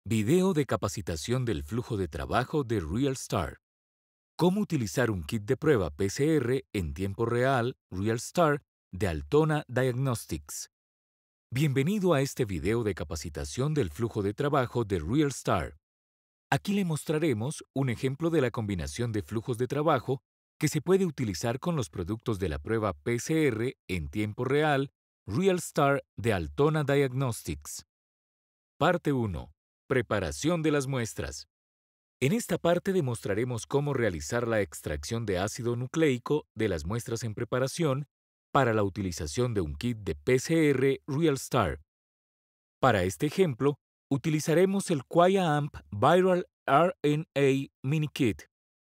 Video de capacitación del flujo de trabajo de RealStar. Cómo utilizar un kit de prueba PCR en tiempo real RealStar de Altona Diagnostics. Bienvenido a este video de capacitación del flujo de trabajo de RealStar. Aquí le mostraremos un ejemplo de la combinación de flujos de trabajo que se puede utilizar con los productos de la prueba PCR en tiempo real RealStar de Altona Diagnostics. Parte 1. Preparación de las muestras. En esta parte demostraremos cómo realizar la extracción de ácido nucleico de las muestras en preparación para la utilización de un kit de PCR RealStar. Para este ejemplo, utilizaremos el QIAamp Viral RNA Mini Kit.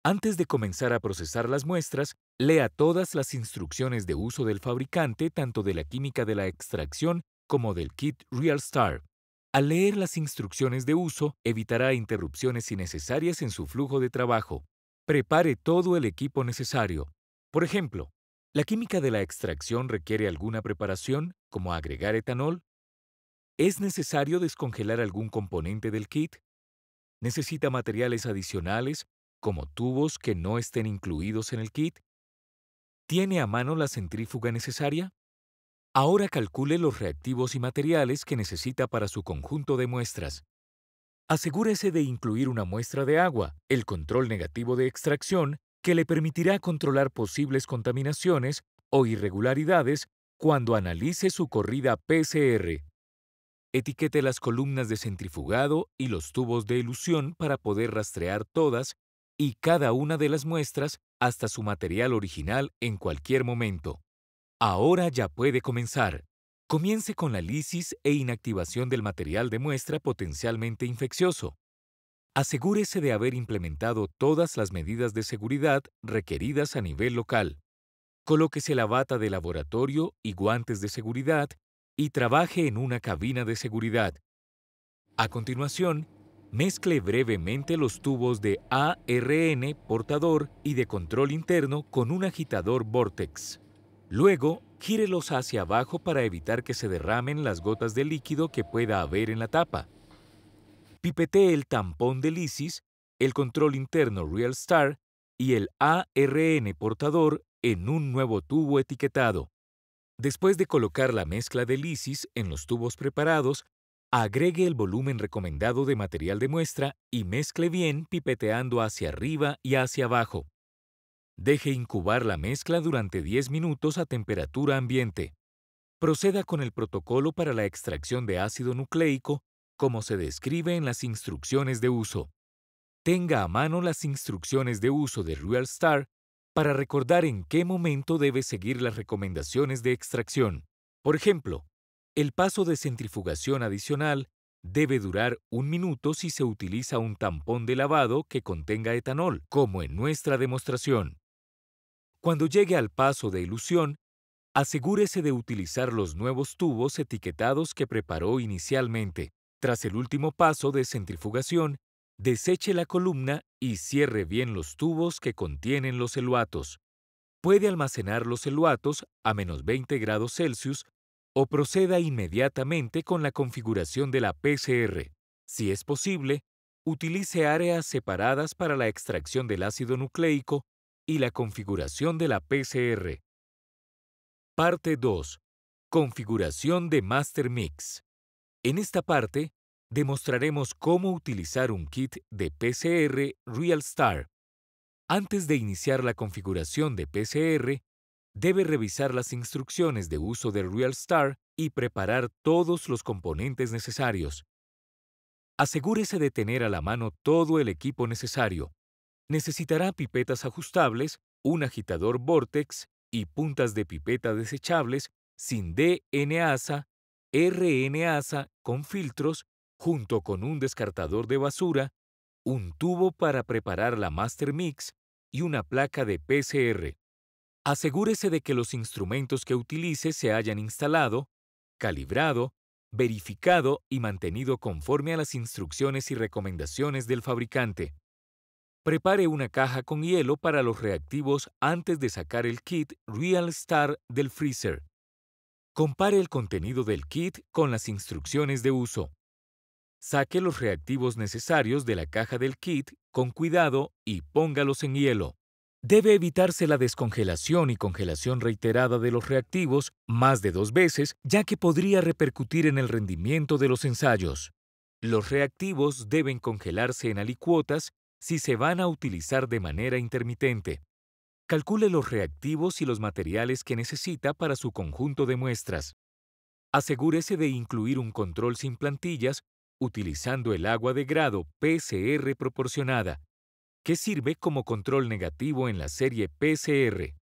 Antes de comenzar a procesar las muestras, lea todas las instrucciones de uso del fabricante tanto de la química de la extracción como del kit RealStar. Al leer las instrucciones de uso, evitará interrupciones innecesarias en su flujo de trabajo. Prepare todo el equipo necesario. Por ejemplo, ¿la química de la extracción requiere alguna preparación, como agregar etanol? ¿Es necesario descongelar algún componente del kit? ¿Necesita materiales adicionales, como tubos que no estén incluidos en el kit? ¿Tiene a mano la centrífuga necesaria? Ahora calcule los reactivos y materiales que necesita para su conjunto de muestras. Asegúrese de incluir una muestra de agua, el control negativo de extracción, que le permitirá controlar posibles contaminaciones o irregularidades cuando analice su corrida PCR. Etiquete las columnas de centrifugado y los tubos de elusión para poder rastrear todas y cada una de las muestras hasta su material original en cualquier momento. Ahora ya puede comenzar. Comience con la lisis e inactivación del material de muestra potencialmente infeccioso. Asegúrese de haber implementado todas las medidas de seguridad requeridas a nivel local. Colóquese la bata de laboratorio y guantes de seguridad y trabaje en una cabina de seguridad. A continuación, mezcle brevemente los tubos de ARN portador y de control interno con un agitador Vortex. Luego, gírelos hacia abajo para evitar que se derramen las gotas de líquido que pueda haber en la tapa. Pipetee el tampón de lisis, el control interno RealStar y el ARN portador en un nuevo tubo etiquetado. Después de colocar la mezcla de lisis en los tubos preparados, agregue el volumen recomendado de material de muestra y mezcle bien pipeteando hacia arriba y hacia abajo. Deje incubar la mezcla durante 10 minutos a temperatura ambiente. Proceda con el protocolo para la extracción de ácido nucleico, como se describe en las instrucciones de uso. Tenga a mano las instrucciones de uso de RealStar para recordar en qué momento debe seguir las recomendaciones de extracción. Por ejemplo, el paso de centrifugación adicional debe durar 1 minuto si se utiliza un tampón de lavado que contenga etanol, como en nuestra demostración. Cuando llegue al paso de elusión, asegúrese de utilizar los nuevos tubos etiquetados que preparó inicialmente. Tras el último paso de centrifugación, deseche la columna y cierre bien los tubos que contienen los eluatos. Puede almacenar los eluatos a -20 grados Celsius o proceda inmediatamente con la configuración de la PCR. Si es posible, utilice áreas separadas para la extracción del ácido nucleico y la configuración de la PCR. Parte 2. Configuración de Master Mix. En esta parte, demostraremos cómo utilizar un kit de PCR RealStar. Antes de iniciar la configuración de PCR, debe revisar las instrucciones de uso de RealStar y preparar todos los componentes necesarios. Asegúrese de tener a la mano todo el equipo necesario. Necesitará pipetas ajustables, un agitador Vortex y puntas de pipeta desechables sin D-N-asa, R-N-asa con filtros, junto con un descartador de basura, un tubo para preparar la Master Mix y una placa de PCR. Asegúrese de que los instrumentos que utilice se hayan instalado, calibrado, verificado y mantenido conforme a las instrucciones y recomendaciones del fabricante. Prepare una caja con hielo para los reactivos antes de sacar el kit RealStar del freezer. Compare el contenido del kit con las instrucciones de uso. Saque los reactivos necesarios de la caja del kit con cuidado y póngalos en hielo. Debe evitarse la descongelación y congelación reiterada de los reactivos más de 2 veces, ya que podría repercutir en el rendimiento de los ensayos. Los reactivos deben congelarse en alicuotas si se van a utilizar de manera intermitente. Calcule los reactivos y los materiales que necesita para su conjunto de muestras. Asegúrese de incluir un control sin plantillas utilizando el agua de grado PCR proporcionada, que sirve como control negativo en la serie PCR.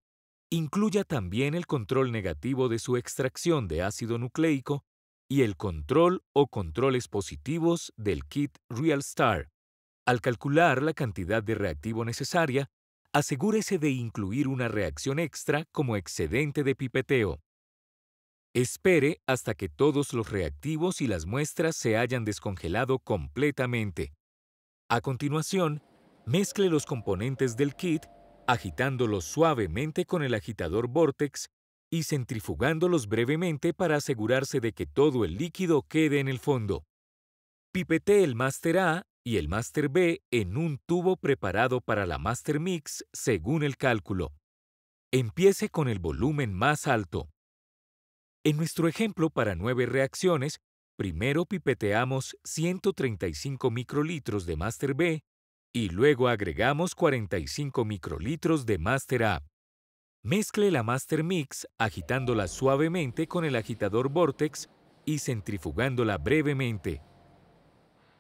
Incluya también el control negativo de su extracción de ácido nucleico y el control o controles positivos del kit RealStar. Al calcular la cantidad de reactivo necesaria, asegúrese de incluir una reacción extra como excedente de pipeteo. Espere hasta que todos los reactivos y las muestras se hayan descongelado completamente. A continuación, mezcle los componentes del kit agitándolos suavemente con el agitador Vortex y centrifugándolos brevemente para asegurarse de que todo el líquido quede en el fondo. Pipetee el Master A y el Master B en un tubo preparado para la Master Mix según el cálculo. Empiece con el volumen más alto. En nuestro ejemplo para 9 reacciones, primero pipeteamos 135 microlitros de Master B y luego agregamos 45 microlitros de Master A. Mezcle la Master Mix agitándola suavemente con el agitador Vortex y centrifugándola brevemente.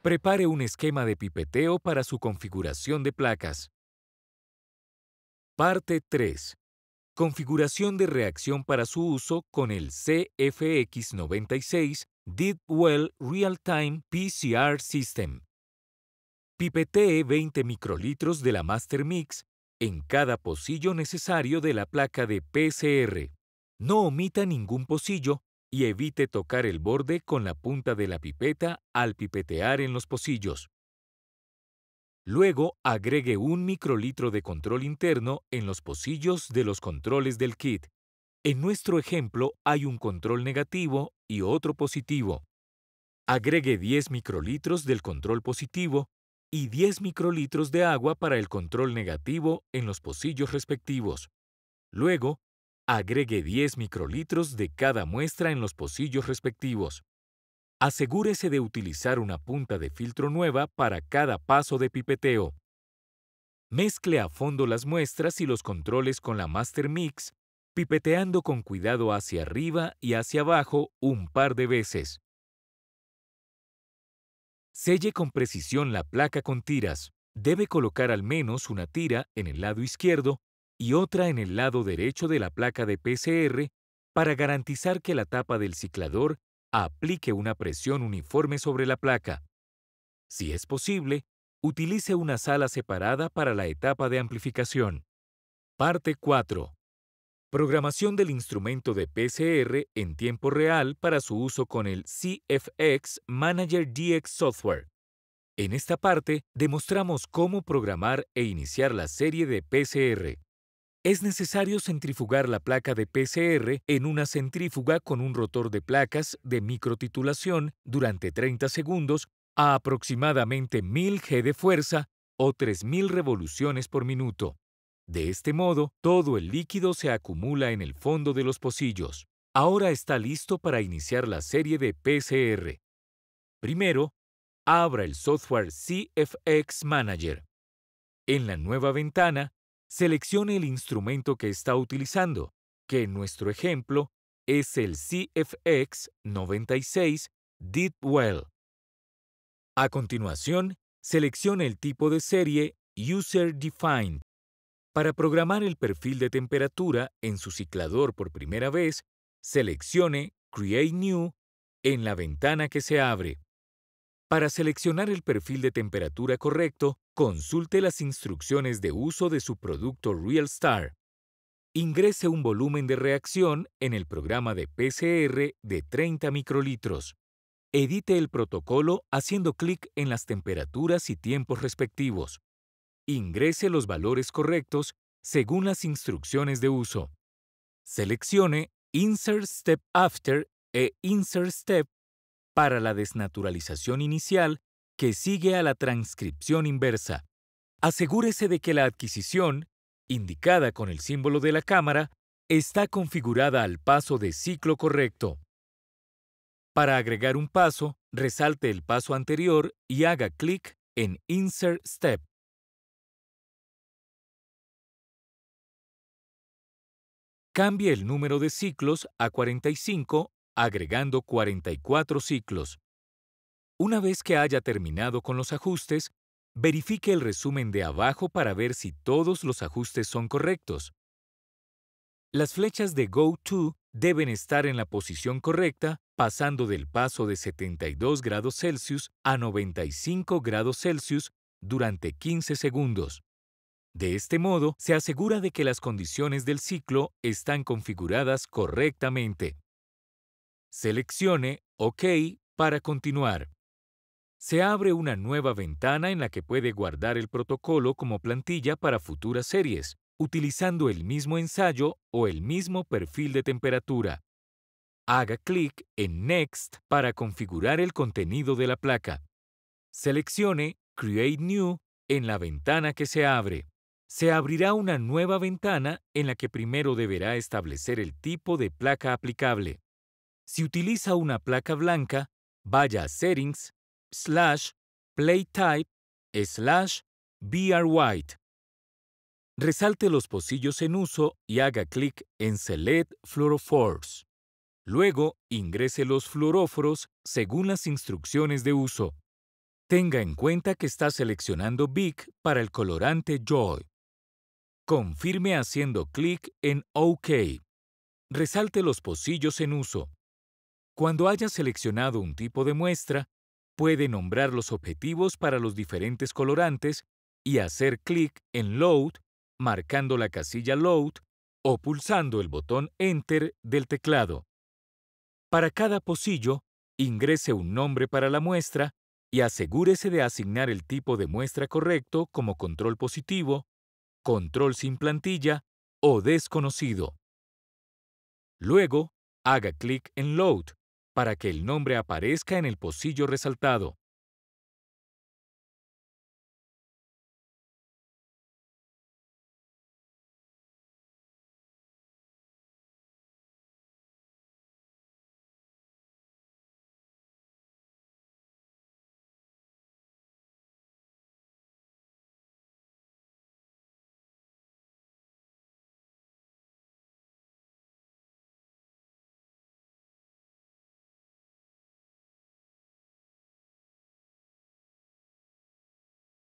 Prepare un esquema de pipeteo para su configuración de placas. Parte 3. Configuración de reacción para su uso con el CFX96 Deepwell Real-Time PCR System. Pipetee 20 microlitros de la Master Mix en cada pocillo necesario de la placa de PCR. No omita ningún pocillo y evite tocar el borde con la punta de la pipeta al pipetear en los pocillos. Luego agregue 1 microlitro de control interno en los pocillos de los controles del kit. En nuestro ejemplo hay un control negativo y otro positivo. Agregue 10 microlitros del control positivo y 10 microlitros de agua para el control negativo en los pocillos respectivos. Luego, agregue 10 microlitros de cada muestra en los pocillos respectivos. Asegúrese de utilizar una punta de filtro nueva para cada paso de pipeteo. Mezcle a fondo las muestras y los controles con la Master Mix, pipeteando con cuidado hacia arriba y hacia abajo un par de veces. Selle con precisión la placa con tiras. Debe colocar al menos una tira en el lado izquierdo y otra en el lado derecho de la placa de PCR para garantizar que la tapa del ciclador aplique una presión uniforme sobre la placa. Si es posible, utilice una sala separada para la etapa de amplificación. Parte 4. Programación del instrumento de PCR en tiempo real para su uso con el CFX Manager DX Software. En esta parte, demostramos cómo programar e iniciar la serie de PCR. Es necesario centrifugar la placa de PCR en una centrífuga con un rotor de placas de microtitulación durante 30 segundos a aproximadamente 1000 G de fuerza o 3000 revoluciones por minuto. De este modo, todo el líquido se acumula en el fondo de los pocillos. Ahora está listo para iniciar la serie de PCR. Primero, abra el software CFX Manager. En la nueva ventana, seleccione el instrumento que está utilizando, que en nuestro ejemplo es el CFX 96 Deepwell. A continuación, seleccione el tipo de serie User Defined. Para programar el perfil de temperatura en su ciclador por primera vez, seleccione Create New en la ventana que se abre. Para seleccionar el perfil de temperatura correcto, consulte las instrucciones de uso de su producto RealStar. Ingrese un volumen de reacción en el programa de PCR de 30 microlitros. Edite el protocolo haciendo clic en las temperaturas y tiempos respectivos. Ingrese los valores correctos según las instrucciones de uso. Seleccione Insert Step After e Insert Step para la desnaturalización inicial que sigue a la transcripción inversa. Asegúrese de que la adquisición, indicada con el símbolo de la cámara, está configurada al paso de ciclo correcto. Para agregar un paso, resalte el paso anterior y haga clic en Insert Step. Cambie el número de ciclos a 45, agregando 44 ciclos. Una vez que haya terminado con los ajustes, verifique el resumen de abajo para ver si todos los ajustes son correctos. Las flechas de Go To deben estar en la posición correcta, pasando del paso de 72 grados Celsius a 95 grados Celsius durante 15 segundos. De este modo, se asegura de que las condiciones del ciclo están configuradas correctamente. Seleccione OK para continuar. Se abre una nueva ventana en la que puede guardar el protocolo como plantilla para futuras series, utilizando el mismo ensayo o el mismo perfil de temperatura. Haga clic en Next para configurar el contenido de la placa. Seleccione Create New en la ventana que se abre. Se abrirá una nueva ventana en la que primero deberá establecer el tipo de placa aplicable. Si utiliza una placa blanca, vaya a Settings, /Plate Type, /BR White. Resalte los pocillos en uso y haga clic en Select Fluorophores. Luego, ingrese los fluoróforos según las instrucciones de uso. Tenga en cuenta que está seleccionando Bic para el colorante Joy. Confirme haciendo clic en OK. Resalte los pocillos en uso. Cuando haya seleccionado un tipo de muestra, puede nombrar los objetivos para los diferentes colorantes y hacer clic en Load, marcando la casilla Load o pulsando el botón Enter del teclado. Para cada pocillo, ingrese un nombre para la muestra y asegúrese de asignar el tipo de muestra correcto como control positivo, control sin plantilla o desconocido. Luego, haga clic en Load para que el nombre aparezca en el pocillo resaltado.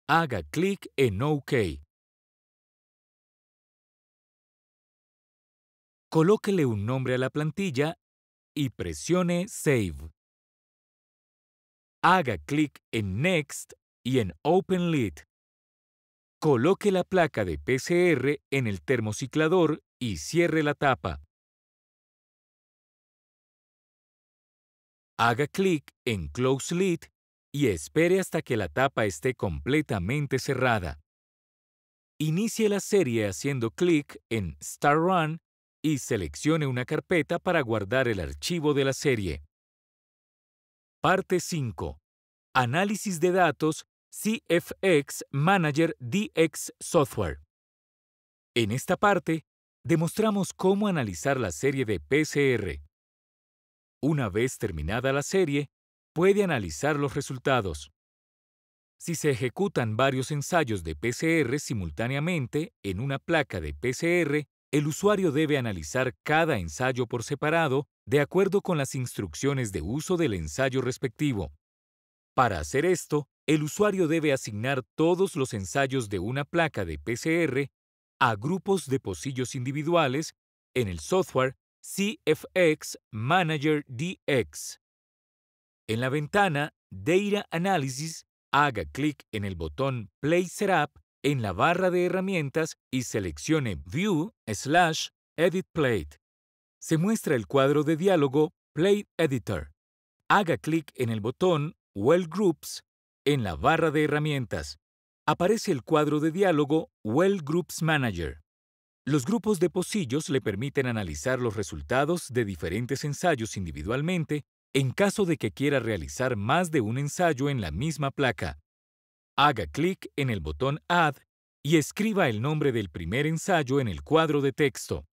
Haga clic en OK. Colóquele un nombre a la plantilla y presione Save. Haga clic en Next y en Open Lid. Coloque la placa de PCR en el termociclador y cierre la tapa. Haga clic en Close Lid y espere hasta que la tapa esté completamente cerrada. Inicie la serie haciendo clic en Start Run y seleccione una carpeta para guardar el archivo de la serie. Parte 5. Análisis de datos CFX Manager DX Software. En esta parte, demostramos cómo analizar la serie de PCR. Una vez terminada la serie, puede analizar los resultados. Si se ejecutan varios ensayos de PCR simultáneamente en una placa de PCR, el usuario debe analizar cada ensayo por separado de acuerdo con las instrucciones de uso del ensayo respectivo. Para hacer esto, el usuario debe asignar todos los ensayos de una placa de PCR a grupos de pocillos individuales en el software CFX Manager DX. En la ventana Data Analysis, haga clic en el botón Play Setup en la barra de herramientas y seleccione View/Edit Plate. Se muestra el cuadro de diálogo Plate Editor. Haga clic en el botón Well Groups en la barra de herramientas. Aparece el cuadro de diálogo Well Groups Manager. Los grupos de pocillos le permiten analizar los resultados de diferentes ensayos individualmente en caso de que quiera realizar más de un ensayo en la misma placa. Haga clic en el botón Add y escriba el nombre del primer ensayo en el cuadro de texto.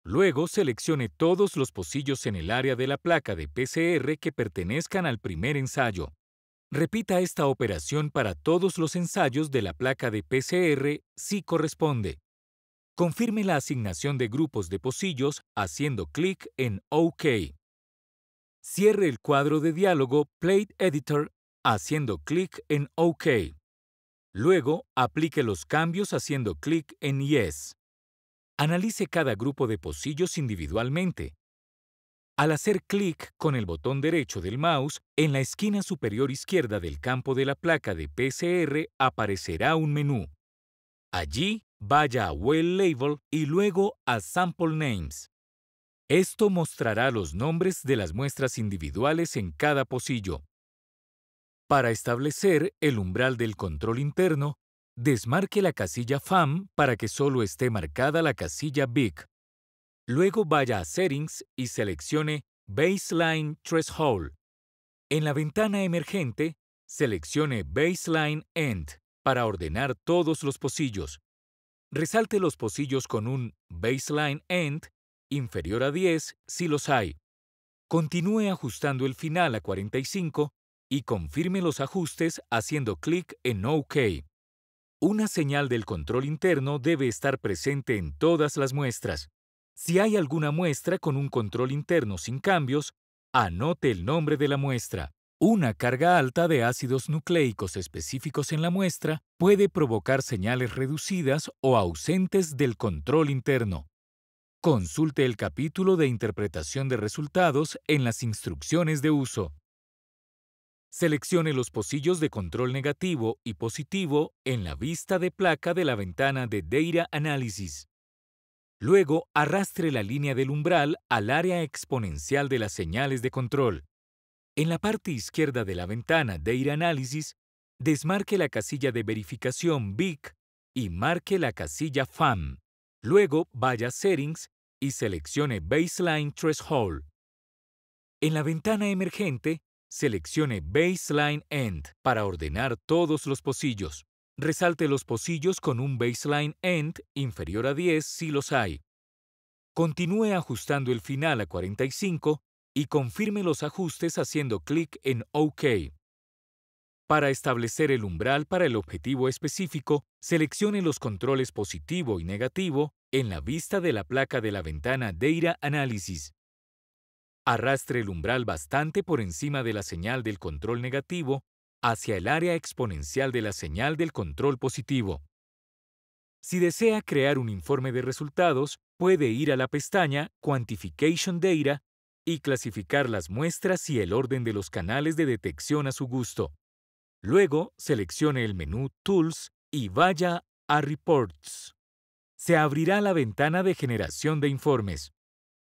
Luego seleccione todos los pocillos en el área de la placa de PCR que pertenezcan al primer ensayo. Repita esta operación para todos los ensayos de la placa de PCR si corresponde. Confirme la asignación de grupos de pocillos haciendo clic en OK. Cierre el cuadro de diálogo Plate Editor haciendo clic en OK. Luego, aplique los cambios haciendo clic en Yes. Analice cada grupo de pocillos individualmente. Al hacer clic con el botón derecho del mouse, en la esquina superior izquierda del campo de la placa de PCR aparecerá un menú. Allí, vaya a Well Label y luego a Sample Names. Esto mostrará los nombres de las muestras individuales en cada pocillo. Para establecer el umbral del control interno, desmarque la casilla FAM para que solo esté marcada la casilla BIC. Luego vaya a Settings y seleccione Baseline Threshold. En la ventana emergente, seleccione Baseline End para ordenar todos los pocillos. Resalte los pocillos con un Baseline End inferior a 10 si los hay. Continúe ajustando el final a 45 y confirme los ajustes haciendo clic en OK. Una señal del control interno debe estar presente en todas las muestras. Si hay alguna muestra con un control interno sin cambios, anote el nombre de la muestra. Una carga alta de ácidos nucleicos específicos en la muestra puede provocar señales reducidas o ausentes del control interno. Consulte el capítulo de interpretación de resultados en las instrucciones de uso. Seleccione los pocillos de control negativo y positivo en la vista de placa de la ventana de Data Analysis. Luego, arrastre la línea del umbral al área exponencial de las señales de control. En la parte izquierda de la ventana Data Analysis, desmarque la casilla de verificación BIC y marque la casilla FAM. Luego, vaya a Settings y seleccione Baseline Threshold. En la ventana emergente, seleccione Baseline End para ordenar todos los pocillos. Resalte los pocillos con un Baseline End inferior a 10 si los hay. Continúe ajustando el final a 45 y confirme los ajustes haciendo clic en OK. Para establecer el umbral para el objetivo específico, seleccione los controles positivo y negativo en la vista de la placa de la ventana Data Analysis. Arrastre el umbral bastante por encima de la señal del control negativo hacia el área exponencial de la señal del control positivo. Si desea crear un informe de resultados, puede ir a la pestaña Quantification Data y clasificar las muestras y el orden de los canales de detección a su gusto. Luego, seleccione el menú Tools y vaya a Reports. Se abrirá la ventana de generación de informes.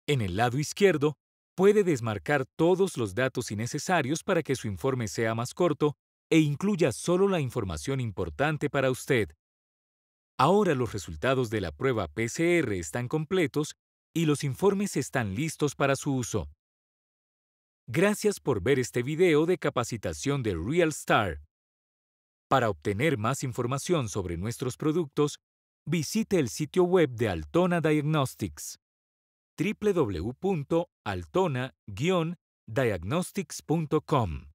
En el lado izquierdo, puede desmarcar todos los datos innecesarios para que su informe sea más corto e incluya solo la información importante para usted. Ahora los resultados de la prueba PCR están completos y los informes están listos para su uso. Gracias por ver este video de capacitación de RealStar. Para obtener más información sobre nuestros productos, visite el sitio web de Altona Diagnostics www.altona-diagnostics.com